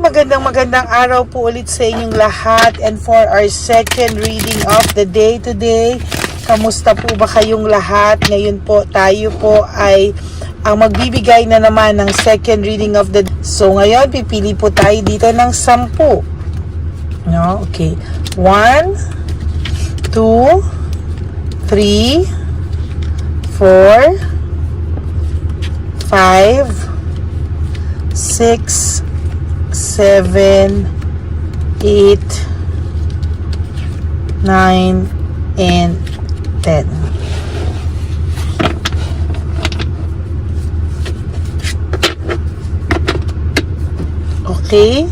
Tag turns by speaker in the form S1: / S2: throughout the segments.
S1: Magandang araw po ulit sa inyong lahat, and for our second reading of the day today, kamusta po ba kayong lahat? Ngayon po tayo po ay ang magbibigay na naman ng second reading of the day. So ngayon pipili po tayo dito ng 10. No? Okay. 1, 2, 3, 4, 5, 6, 7, 8, 9, and 10. Okay?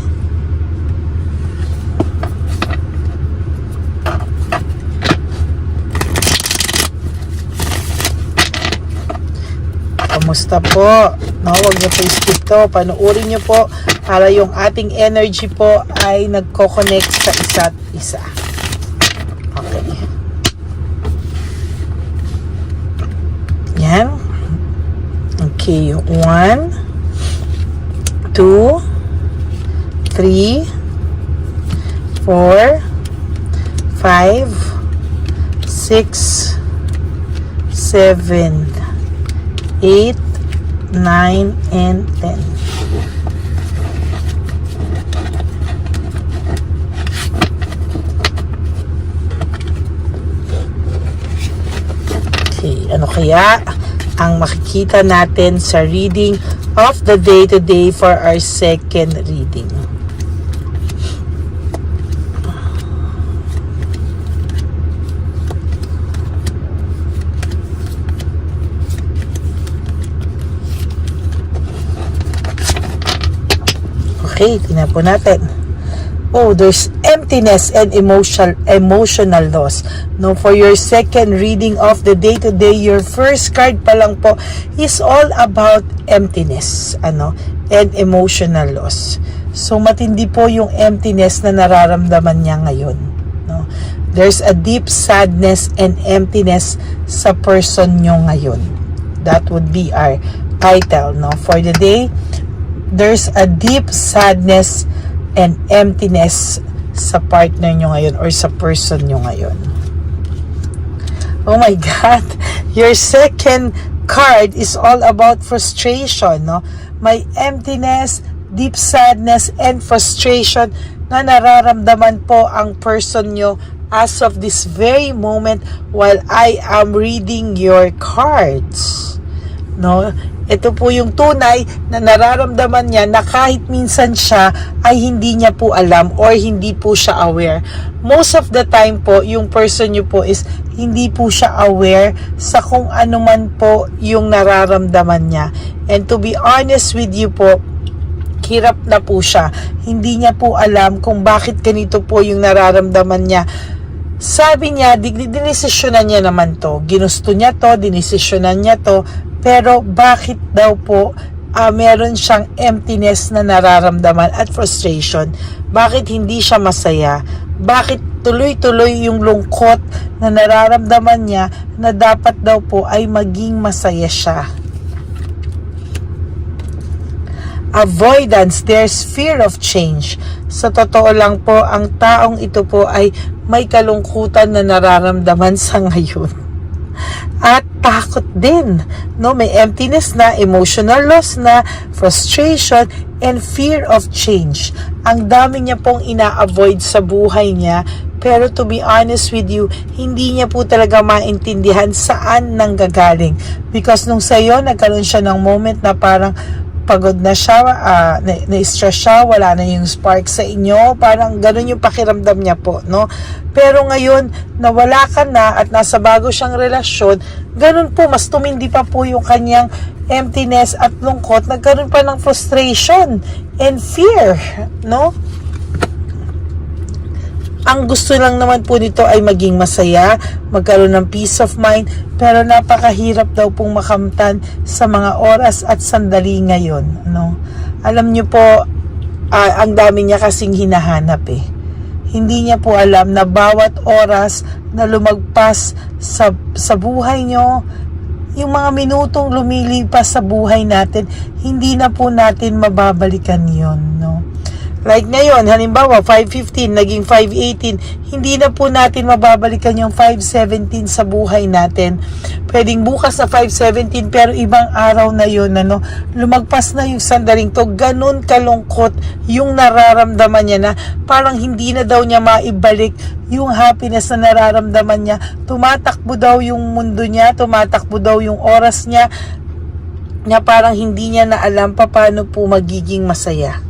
S1: Kamusta po? No, wag niyo po skip to. Panuorin niyo po para yung ating energy po ay nagko-connect sa isa't isa. Okay. Yan. Okay. 1, 2, 3, 4, 5, 6, 7, 8, 9, and 10. Okay, ano kaya ang makikita natin sa reading of the day today for our second reading? Okay, tingnan po natin. Oh, there's emptiness and emotional loss. No, for your second reading of the day today, your first card pa lang po is all about emptiness, and emotional loss. So matindi po yung emptiness na nararamdaman niya ngayon. No, there's a deep sadness and emptiness sa person nyo ngayon. That would be our title, no, for the day. There's a deep sadness and emptiness sa partner nyo ngayon or sa person nyo ngayon. Oh my God! Your second card is all about frustration, no? May emptiness, deep sadness, and frustration na nararamdaman po ang person nyo as of this very moment while I am reading your cards. No? Ito po yung tunay na nararamdaman niya na kahit minsan siya ay hindi niya po alam or hindi po siya aware. Most of the time po, yung person niyo po is hindi po siya aware sa kung ano man po yung nararamdaman niya. And to be honest with you po, hirap na po siya. Hindi niya po alam kung bakit ganito po yung nararamdaman niya. Sabi niya, dinesisyonan niya naman to. Ginusto niya to, dinesisyonan niya to. Pero bakit daw po meron siyang emptiness na nararamdaman at frustration? Bakit hindi siya masaya? Bakit tuloy-tuloy yung lungkot na nararamdaman niya na dapat daw po ay maging masaya siya? Avoidance, there's fear of change. Sa totoo lang po, ang taong ito po ay may kalungkutan na nararamdaman sa ngayon. At takot din, no? May emptiness na, emotional loss na, frustration, and fear of change. Ang dami niya pong ina-avoid sa buhay niya, pero to be honest with you, hindi niya po talaga maintindihan saan nanggagaling. Because nung sa'yo, nagkaroon siya ng moment na parang pagod na siya, na-stress siya, wala na yung spark sa inyo, parang ganun yung pakiramdam niya po, no? Pero ngayon, nawala ka na at nasa bago siyang relasyon, ganun po, mas tumindi pa po yung kanyang emptiness at lungkot, nagkaroon pa ng frustration and fear, no? Ang gusto lang naman po nito ay maging masaya, magkaroon ng peace of mind, pero napakahirap daw pong makamtan sa mga oras at sandali ngayon. No? Alam niyo po, ang dami niya kasing hinahanap eh. Hindi niya po alam na bawat oras na lumagpas sa buhay niyo, yung mga minutong lumilipas sa buhay natin, hindi na po natin mababalikan yon, no? Like ngayon, halimbawa 5:15 naging 5:18, hindi na po natin mababalikan yung 5:17 sa buhay natin. Pwedeng bukas na 5:17 pero ibang araw na yun, ano, lumagpas na yung sandaling to. Ganun kalungkot yung nararamdaman niya na parang hindi na daw niya maibalik yung happiness na nararamdaman niya. Tumatakbo daw yung mundo niya, tumatakbo daw yung oras niya, na parang hindi niya na alam paano po magiging masaya.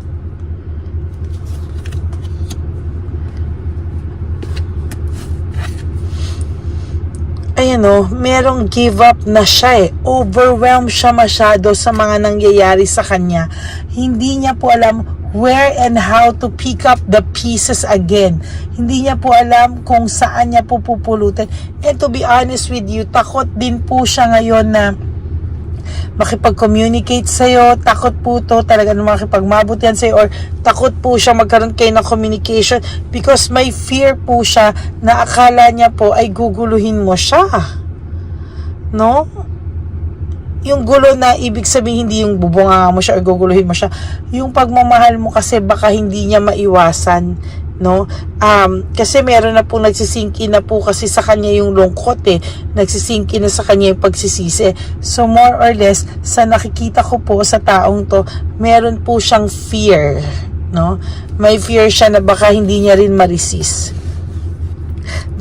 S1: Ayan o, merong give up na siya eh. Overwhelmed siya masyado sa mga nangyayari sa kanya. Hindi niya po alam where and how to pick up the pieces again. Hindi niya po alam kung saan niya po pupulutin. And to be honest with you, takot din po siya ngayon na makipag-communicate sa'yo. Takot po to talaga na makipagmabuti yan sa'yo, or takot po siya magkaroon kayo ng communication because may fear po siya na akala niya po ay guguluhin mo siya, no? Yung gulo na ibig sabihin hindi yung bubunga mo siya or guguluhin mo siya, yung pagmamahal mo kasi baka hindi niya maiwasan, no? Kasi meron na pong nagsisingki na po kasi sa kanya yung lungkot eh, nagsisingki na sa kanya yung pagsisisi. So more or less, sa nakikita ko po sa taong to, meron po siyang fear, no? May fear siya na baka hindi niya rin ma-resist.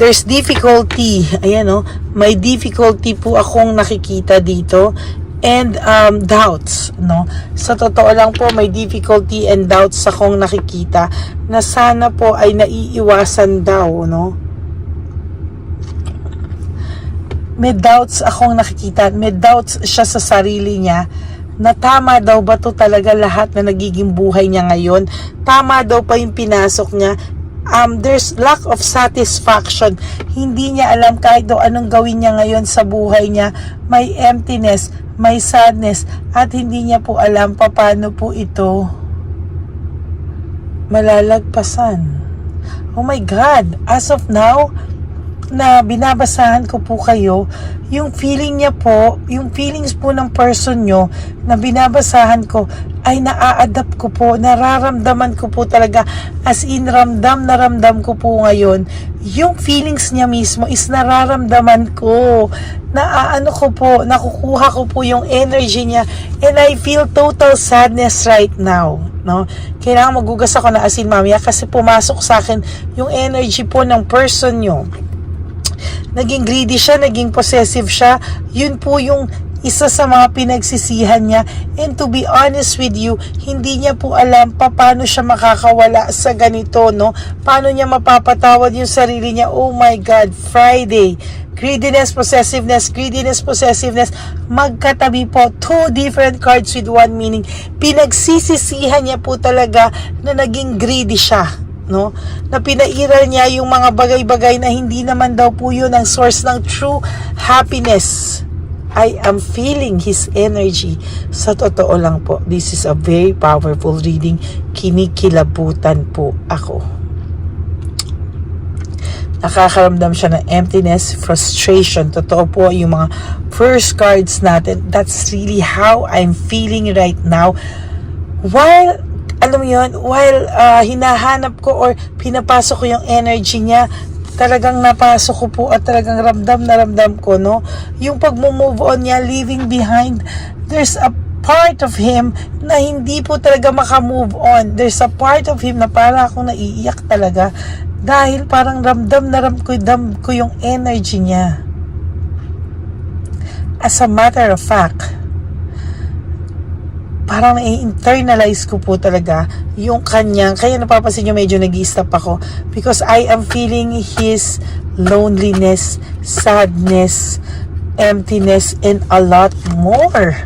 S1: There's difficulty, ayan no, may difficulty po akong nakikita dito, and doubts, no? Sa totoo lang po, may difficulty and doubts akong nakikita na sana po ay naiiwasan daw, no? May doubts akong nakikita, may doubts siya sa sarili niya na tama daw ba to talaga lahat na nagiging buhay niya ngayon? Tama daw pa yung pinasok niya? There's lack of satisfaction. Hindi niya alam kahit daw anong gawin niya ngayon sa buhay niya. May emptiness, may sadness, at hindi niya po alam paano po ito malalagpasan. Oh my God! As of now, na binabasahan ko po kayo, yung feeling niya po, yung feelings po ng person nyo na binabasahan ko ay naa-adapt ko po, nararamdaman ko po talaga, as in ramdam na ramdam ko po ngayon. Yung feelings niya mismo is nararamdaman ko, naaano ko po, nakukuha ko po yung energy niya, and I feel total sadness right now, no? Kailangan magugas ako na asin mamaya kasi pumasok sa akin yung energy po ng person nyo. Naging greedy siya, naging possessive siya. Yun po yung isa sa mga pinagsisihan niya. And to be honest with you, hindi niya po alam paano siya makakawala sa ganito, no? Paano niya mapapatawad yung sarili niya? Oh my God, Friday. Greediness, possessiveness, magkatabi po. Two different cards with one meaning. Pinagsisisihan niya po talaga na naging greedy siya, no? Na pinairal niya yung mga bagay-bagay na hindi naman daw po yun ang source ng true happiness. I am feeling his energy. Sa totoo lang po, this is a very powerful reading. Kinikilabutan po ako. Nakakaramdam siya ng emptiness, frustration. Totoo po yung mga first cards natin. That's really how I'm feeling right now. While alam mo yun, while hinahanap ko or pinapasok ko yung energy niya, talagang napasok ko po at talagang ramdam na ramdam ko, no? Yung pag-move on niya, leaving behind, there's a part of him na hindi po talaga makamove on. There's a part of him na para akong naiiyak talaga dahil parang ramdam na ramdam ko yung energy niya. As a matter of fact, parang na-internalize ko po talaga yung kanyang, kaya napapansin nyo medyo nag-i-stop ako because I am feeling his loneliness, sadness, emptiness, and a lot more.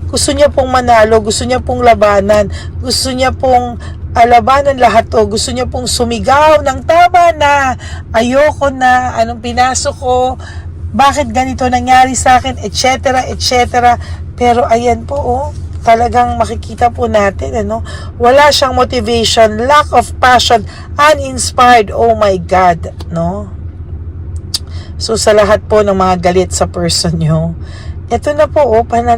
S1: Gusto niya pong manalo, gusto niya pong labanan, gusto niya pong labanan lahat to, gusto niya pong sumigaw ng tama na, ayoko na, anong pinasok ko, bakit ganito nangyari sa akin, etc., etc. Pero ayan po, oh, talagang makikita po natin, ano, wala siyang motivation, lack of passion, uninspired. Oh my God, no? So sa lahat po ng mga galit sa person nyo, Ito na po,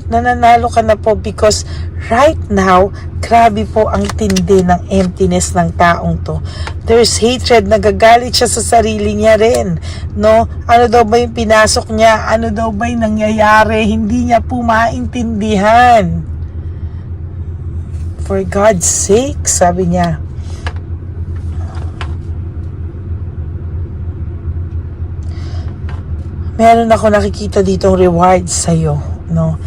S1: nananalo ka na po because right now, grabe po ang tindi ng emptiness ng taong to. There's hatred, nagagalit siya sa sarili niya rin. No? Ano daw ba yung pinasok niya? Ano daw ba yung nangyayari? Hindi niya po maintindihan. For God's sake, sabi niya. Meron ako nakikita ditong reward sa'yo, no?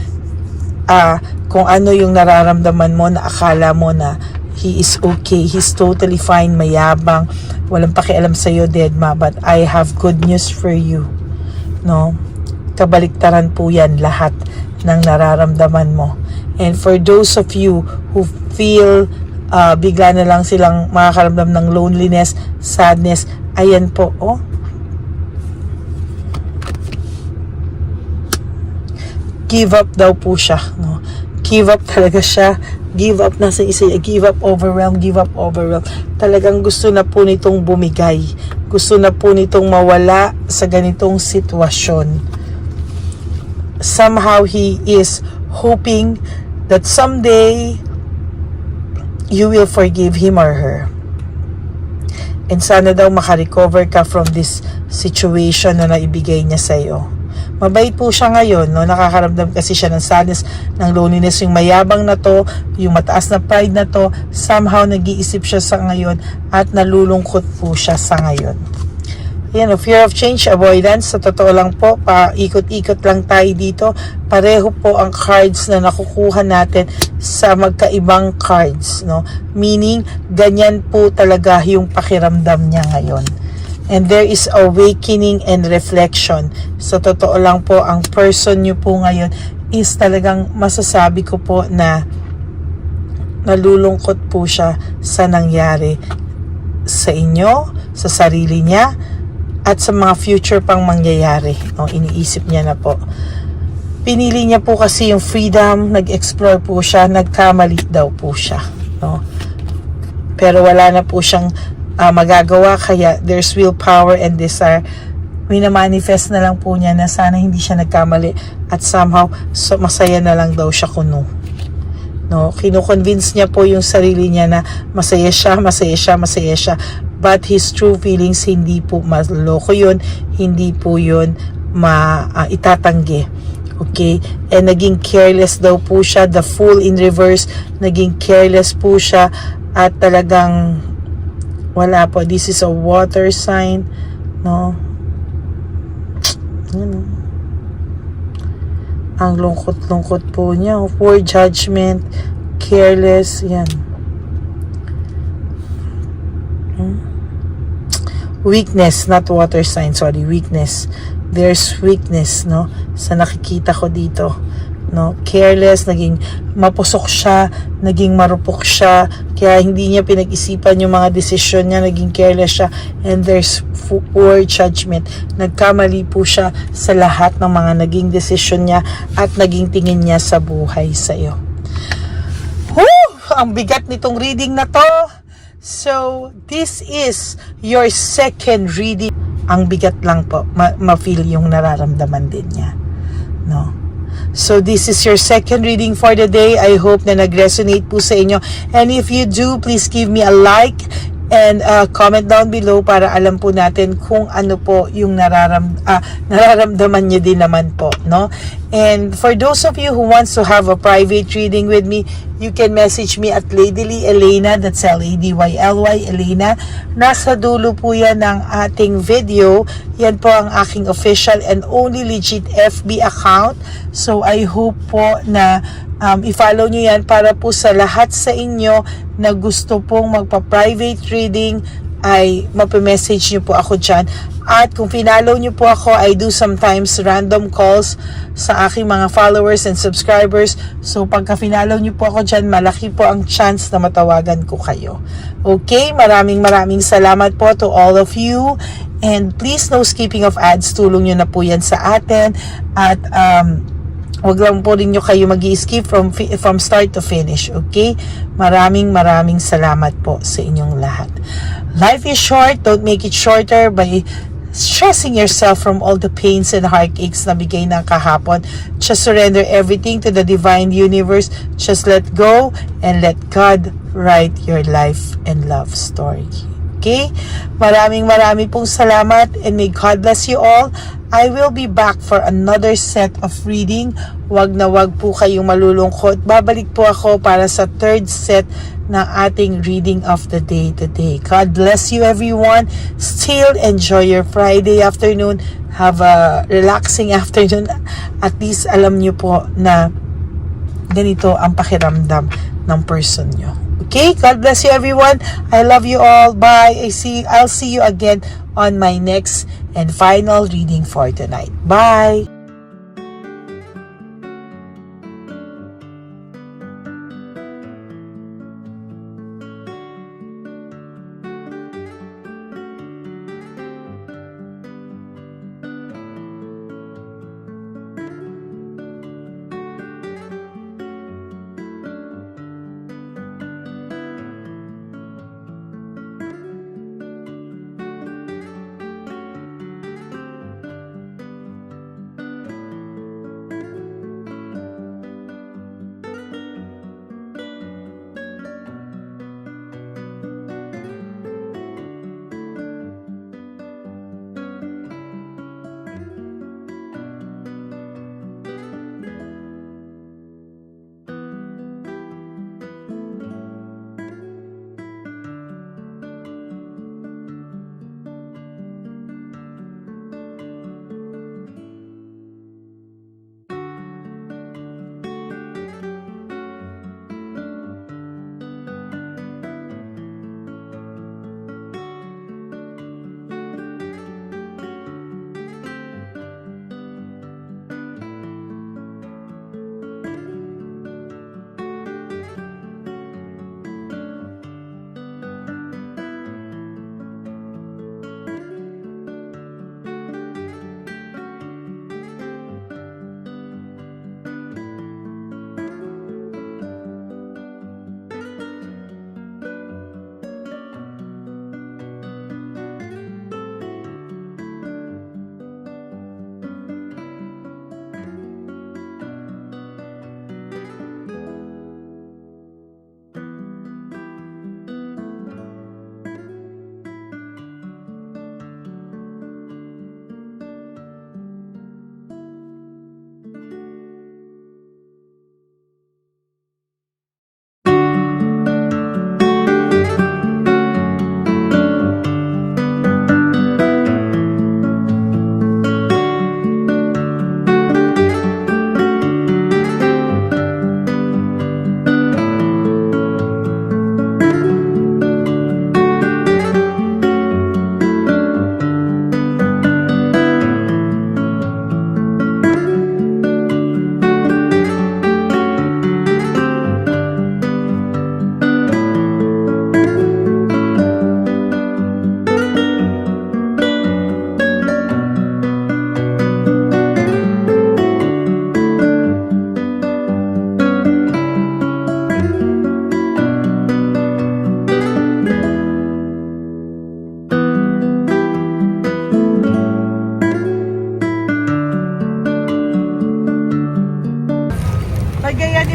S1: Kung ano yung nararamdaman mo na akala mo na he is okay, he's totally fine, mayabang, walang pakialam sa'yo, deadma, but I have good news for you, no? Kabaliktaran po yan lahat ng nararamdaman mo. And for those of you who feel bigla na lang silang makakaramdam ng loneliness, sadness, ayan po, give up daw po siya, no? Give up talaga siya. Give up na sa isa. Give up, overwhelmed. Give up, overwhelmed. Talagang gusto na po nitong bumigay. Gusto na po nitong mawala sa ganitong sitwasyon. Somehow he is hoping that someday you will forgive him or her. And sana daw makarecover ka from this situation na naibigay niya sa'yo. Mabait po siya ngayon, no? Nakakaramdam kasi siya ng sadness, ng loneliness, yung mayabang na to, yung mataas na pride na to, somehow nag-iisip siya sa ngayon at nalulungkot po siya sa ngayon. Ayan, fear of change, avoidance, sa totoo lang po, paikot-ikot lang tayo dito, pareho po ang cards na nakukuha natin sa magkaibang cards, no? Meaning, ganyan po talaga yung pakiramdam niya ngayon. And there is awakening and reflection. Sa totoo lang po, ang person nyo po ngayon is talagang masasabi ko po na nalulungkot po siya sa nangyari sa inyo, sa sarili niya, at sa mga future pang mangyayari. No, iniisip niya na po. Pinili niya po kasi yung freedom, nag-explore po siya, nagkamali daw po siya. No? Pero wala na po siyang magagawa, kaya there's willpower and desire. Minamanifest na lang po niya na sana hindi siya nagkamali at somehow masaya na lang daw siya kuno. No, kino-convince niya po yung sarili niya na masaya siya, but his true feelings hindi po maloko yun, hindi po yun itatanggi. Okay? And naging careless daw po siya, the fool in reverse, naging careless po siya at talagang wala po. This is a water sign, no? Ang lungkot-lungkot po niya. Poor judgment, careless, yan. Weakness, not water sign, sorry, weakness. There's weakness, no? Sa nakikita ko dito. No, careless, naging mapusok siya, naging marupok siya, kaya hindi niya pinag-isipan yung mga desisyon niya, naging careless siya, and there's poor judgment. Nagkamali po siya sa lahat ng mga naging desisyon niya at naging tingin niya sa buhay sa iyo. Ang bigat nitong reading na to. So, this is your second reading. Ang bigat lang po, ma-feel yung nararamdaman din niya. No? So this is your second reading for the day. I hope na nag-resonate po sa inyo. And if you do, please give me a like and comment down below para alam po natin kung ano po yung nararamdaman nyo din naman po, no? And for those of you who wants to have a private reading with me, you can message me at Ladyly Elena, that's Ladyly Elena. Nasa dulo po yan ng ating video. Yan po ang aking official and only legit FB account. So I hope po na i-follow nyo yan para po sa lahat sa inyo na gusto pong magpa-private reading ay mapamessage nyo po ako dyan. At kung pinalo nyo po ako, I do sometimes random calls sa aking mga followers and subscribers. So pagka pinalo nyo po ako dyan, malaki po ang chance na matawagan ko kayo. Okay, maraming salamat po to all of you. And please, no skipping of ads. Tulong nyo na po yan sa atin. At wag lang po rin nyo kayo mag-i-skip from start to finish. Okay? Maraming salamat po sa inyong lahat. Life is short. Don't make it shorter by stressing yourself from all the pains and heartaches na bigay ng kahapon. Just surrender everything to the divine universe. Just let go and let God write your life and love story. Okay? Maraming pong salamat and may God bless you all. I will be back for another set of reading. Wag na wag po kayong malulungkot. Babalik po ako para sa third set ng ating reading of the day today. God bless you everyone. Still enjoy your Friday afternoon. Have a relaxing afternoon. At least alam nyo po na ganito ang pakiramdam ng person nyo. Okay, God bless you everyone. I love you all. Bye. I'll see you again on my next and final reading for tonight. Bye.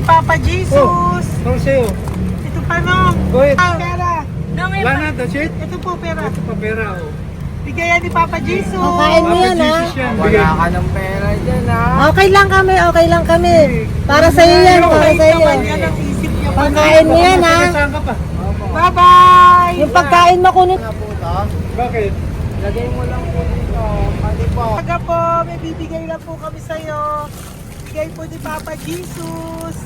S1: Papa Jesus.
S2: Oh, sa'yo.
S1: Ito pa nung.
S2: Go ahead.
S1: Pera.
S2: Wala na, that's it?
S1: Ito po pera.
S2: Ito pa pera, oh.
S1: Bigayan ni Papa Jesus.
S3: Kain mo yan, ha?
S2: Wala ka
S4: ng pera dyan, ha?
S3: Okay lang kami. Para sa iyo yan, para sa iyo.
S1: Yan ang isip niya.
S3: Pagkain mo yan, ha?
S2: Saan ka pa?
S1: Bye-bye.
S3: Yung pagkain mo kunin.
S2: Bakit?
S4: Lagay mo lang po dito. Pati po.
S1: Aga po, may bibigay lang po kami sa'yo. Bigay po ni Papa Jesus.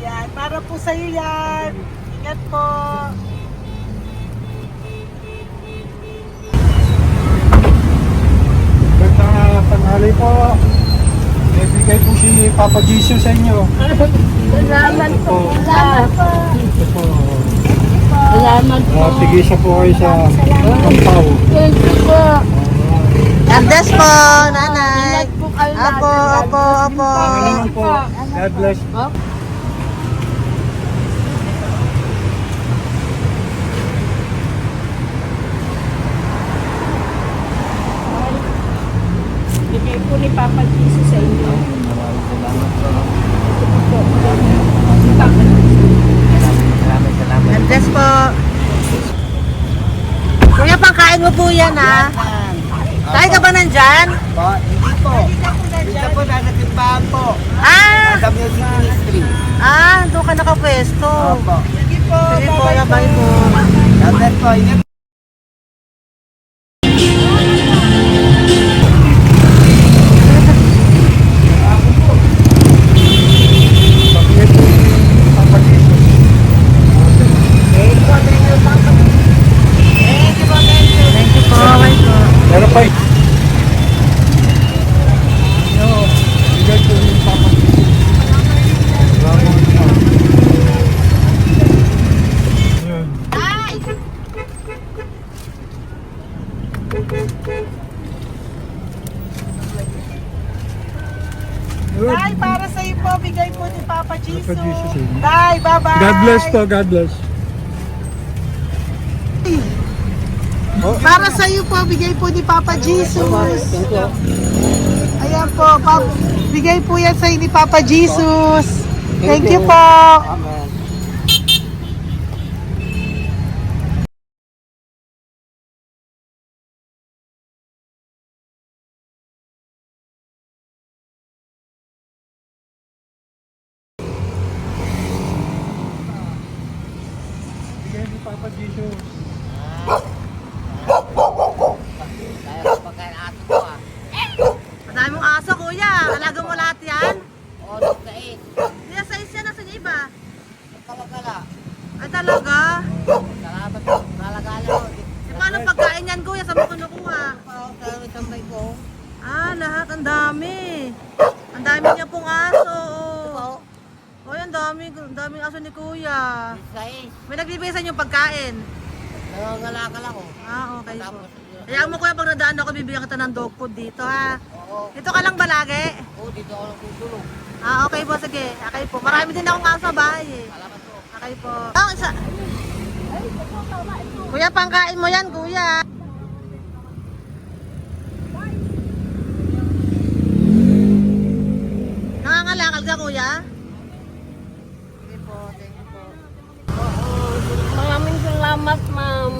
S1: Yan, para po sa'yo yan. Ingat po.
S2: Ganda tanghali po. Bibigay po si Papa Jesus sa inyo.
S3: Salamat po. Salamat po.
S2: Ito po.
S3: Salamat po.
S2: Tigisa po kayo sa kampaw.
S3: Thank you po.
S1: Andes po, nanay. Apo.
S2: Pangalaman po. God bless.
S3: kuya na. Tayo ka ba nandyan?
S4: Hindi po. Dito po, nasa timbahan po.
S3: Ah!
S4: Sa Music Ministry.
S3: Doon ka nakapwesto.
S4: Opo.
S3: Sige po, bye po.
S4: Dapat po, ingat.
S3: Thank you po, bye po.
S2: Meron pa bigay po yung Papa Jesus. Yun. Yun.
S1: Tay, para sa iyo po, bigay po ni Papa Jesus.
S2: Papa Jesus, eh.
S1: Tay, bye-bye.
S2: God bless po, God bless.
S1: Para sa iyo po, bigay po ni Papa Jesus. Ayan po, bigay po yan sa iyo ni Papa Jesus. Thank you po.
S4: Amen.
S2: Bigay ni Papa Jesus.
S3: Madami mong aso, kuya. Alaga mo lahat yan?
S4: O, nagkait.
S3: Kuya, size yan. Nasaan yung iba?
S4: Kalagala.
S3: Ay, talaga?
S4: Salamat po. Kalagala ko.
S3: Paano pagkain yan, kuya? Saan mo kinukuha?
S4: Sa tambay ko.
S3: Lahat. Ang dami. Ang dami niya pong aso. Oy, ang daming aso ni kuya.
S4: Sais.
S3: May nagbibigay sa inyong pagkain.
S4: Nangangalakal ako.
S3: Okay po. Kaya mo kuya, pag nadaan ako, bibigyan kita ng dog food dito, ha?
S4: Oo.
S3: Dito ka lang ba lagi?
S4: Oo, dito ako natutulog.
S3: Okay po, sige. Okay po. Marami din akong aso sa bahay, eh.
S4: Salamat po.
S3: Okay po. Isa. Kuya, pangkain mo yan, kuya. Nangangalakal ka, kuya?
S4: Sige po, thank you po.
S5: Maraming salamat, ma'am.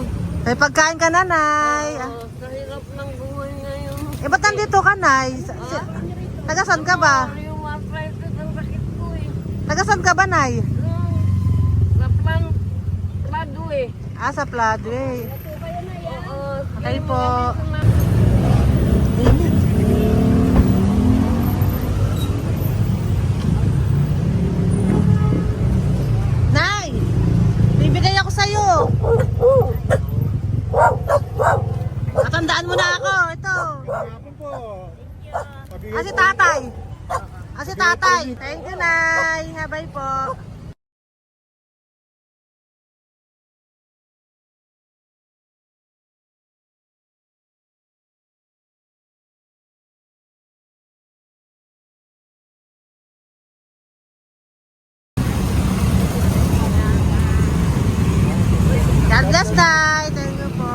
S3: May pagkain ka, nanay.
S5: Sa hirap ng buhay ngayon.
S3: Ba't nandito ka, nay? Tagasan ka ba?
S5: Yung arthritis ang sakit ko eh.
S3: Tagasan ka ba, nay?
S5: Sa plado eh.
S3: Sa Pladway.
S5: Oo.
S3: Okay po. Nay! Bibigay ako sa'yo. Matandaan mo na ako. Ito.
S2: Hapon po.
S3: Si tatay. Si tatay. Thank you, Nay. Bye po. God bless, Nay. Thank you po.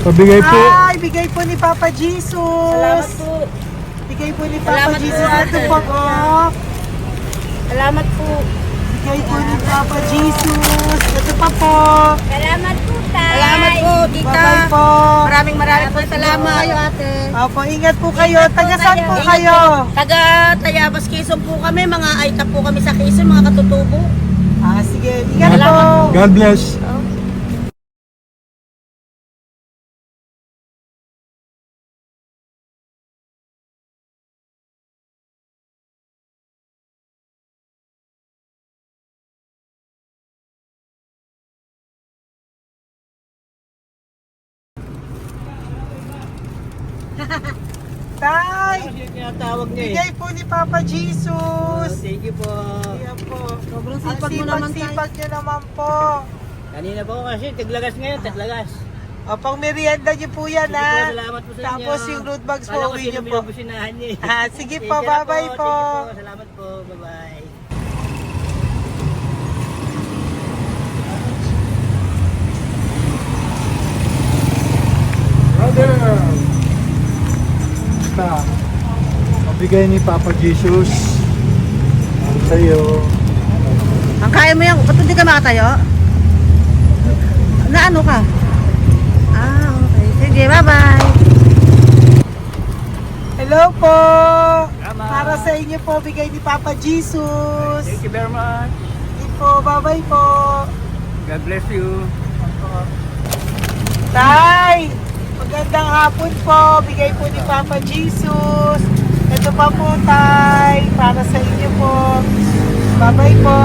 S2: Pabigay po.
S1: Ay, bigay po ni Papa Jesus.
S5: Salamat po.
S1: Bigay po ni Papa
S5: Salamat
S1: Jesus.
S5: po,
S1: Ito
S5: ate.
S1: po po.
S5: Salamat po.
S1: Bigay po ni Papa Jesus. Ito pa po.
S5: Salamat po, tay.
S4: Salamat po, tita.
S1: Bye-bye po.
S4: Maraming po salamat.
S3: Kayo, ate.
S1: Opo, ingat po kayo. Taga saan po kayo?
S4: Taga Tayabas, Quezon po kami. Mga aita po kami sa Quezon, mga katutubo.
S1: Sige, ingat po.
S2: God bless.
S1: Tay,
S4: Tinatawag niya
S1: bigay po ni Papa Jesus.
S4: Thank you po.
S1: Ayan po.
S3: Sobrang
S1: Ang
S3: sipag mo naman, tay.
S1: sipag niyo naman po.
S4: Kanina po kasi, taglagas ngayon, taglagas.
S1: Pang merienda niyo po yan,
S4: Sige po,
S1: ha?
S4: salamat po sa inyo.
S1: Tapos yung road bags po,
S4: Kala ko
S1: uwi niyo
S4: sino
S1: po.
S4: binubusinahan niya eh.
S1: Sige
S4: Thank
S1: po,
S4: you na
S1: bye-bye po.
S4: Thank you po, salamat po, bye-bye.
S2: Brother. Basta. Pabigay ni Papa Jesus. Ang sa'yo.
S3: Ang kaya mo yan. Ba't hindi ka makatayo? Na ano ka? Sige, bye-bye.
S1: Hello po! Para sa inyo po, bigay ni Papa Jesus.
S2: Thank you very much.
S1: Sige po, bye-bye po.
S2: God bless you.
S1: Tay! Magandang hapon po. Bigay po ni Papa Jesus. Ito pa po, Tay. Para sa inyo po. Bye-bye po.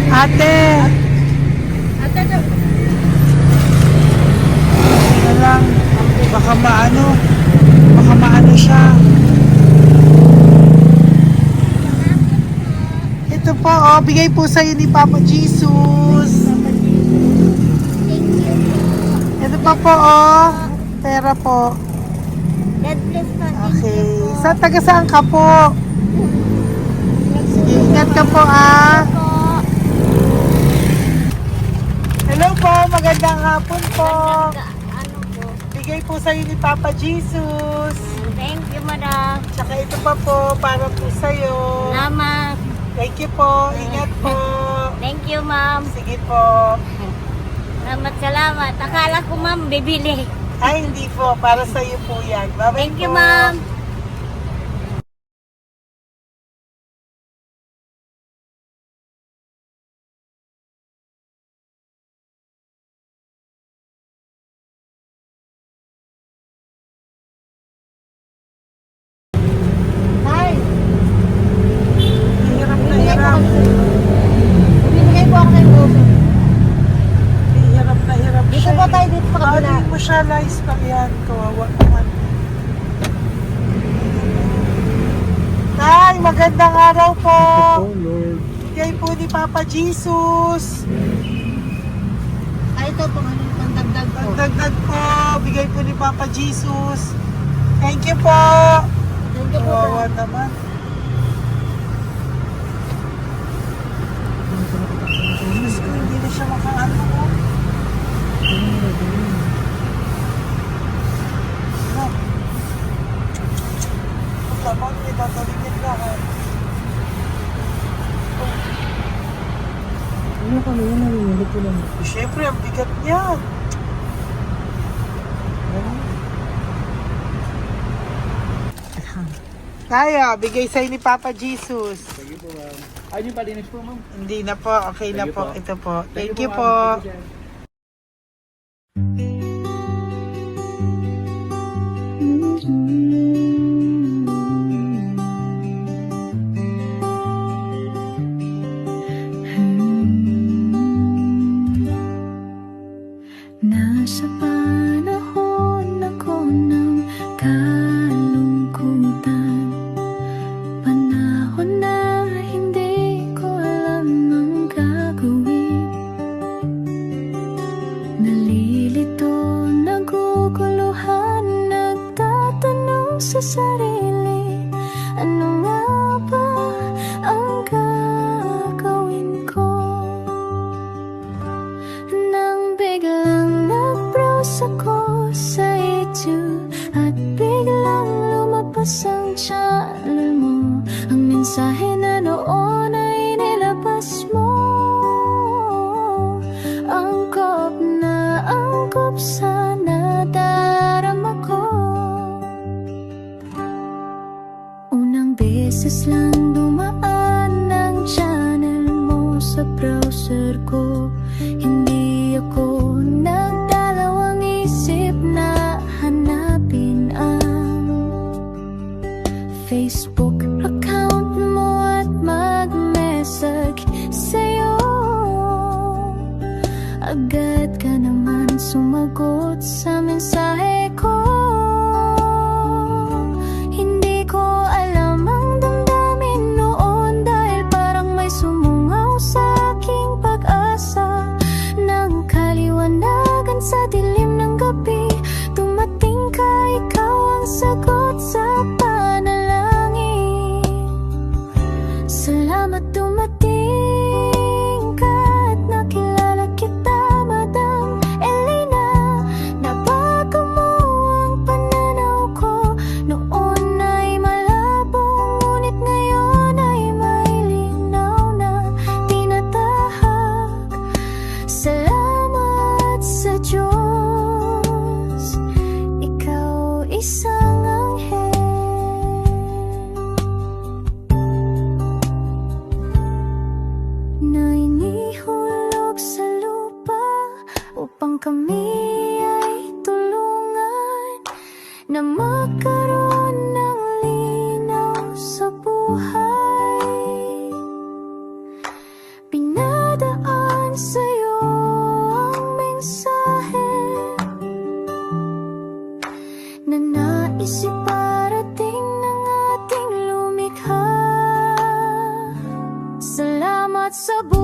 S1: Ate! Ano lang, baka maano siya. Ito po, oh, bigay po sa'yo ni Papa Jesus. Ito pa po, oh, pera po.
S5: God bless po.
S1: Okay, taga saan ka po? Sige, ingat ka po, ah. Hello po, magandang hapon po.
S5: Ano po?
S1: Bigay po sa'yo ni Papa Jesus.
S5: Thank you, madam.
S1: Tsaka ito pa po, para po sa'yo.
S5: Salamat.
S1: Thank you po, ingat po.
S5: Thank you, ma'am.
S1: Sige po.
S5: Salamat. Akala ko, ma'am, bibili.
S1: Ay, hindi po, para sa'yo po yan. Bye-bye
S5: Thank you,
S1: po.
S5: ma'am.
S1: Hi. Hirap na hirap.
S5: Bibigay po ako ng goso.
S1: Hirap na hirap
S5: Dito
S1: siya.
S5: po tayo, dito sa kabila.
S1: Hindi mo siya lies pa yan. Kawawa naman. Tay, magandang araw po.
S2: Lord.
S1: Bigay po ni Papa Jesus.
S5: Ay, ito po, ano yung pandagdag po.
S1: Pagdagdag po, bigay po ni Papa Jesus. Thank you po.
S5: Thank you po,
S1: Kawawa naman. Diyos ko, hindi na siya makaano po. No. Tama, may tatalimit lahat.
S3: Ano kami yun, nalilito ko lang.
S1: Siyempre, ang bigat niyan. Kaya, bigay sa'yo ni Papa Jesus.
S2: Thank you po, ma'am. Ay, yung palinis po, ma'am.
S1: Hindi na po, okay na
S2: Thank you
S1: po.
S2: po.
S1: Ito po. Thank you
S2: ma'am.
S1: po.
S2: Thank you, sir.
S6: Nasa panahon ako ng kalungkutan, panahon na hindi ko alam ang gagawin. Nalilito, naguguluhan, nagtatanong sa sarili, ano nga ba ang gagawin ko? Nang biglang nag-browse ako sa YouTube at biglang lumabas ang channel mo, ang mensahe na noon ay nilabas mo. Angkop sa nadarama ko. Unang beses lang dumaan ang channel mo sa browser ko. Hindi ako nagdalawang isip na hanapin ang Facebook account mo at mag-message sa'yo. Agad ka naman sumagot sa mensahe ko. Hindi ko alam ang damdamin noon, dahil parang may sumungaw sa aking pag-asa. Nang kaliwanagan sa dilim ng gabi, dumating ka, ikaw ang sagot sa panalangin. Salamat dumating ka at nakilala kita, madam. Salamat sa buhay.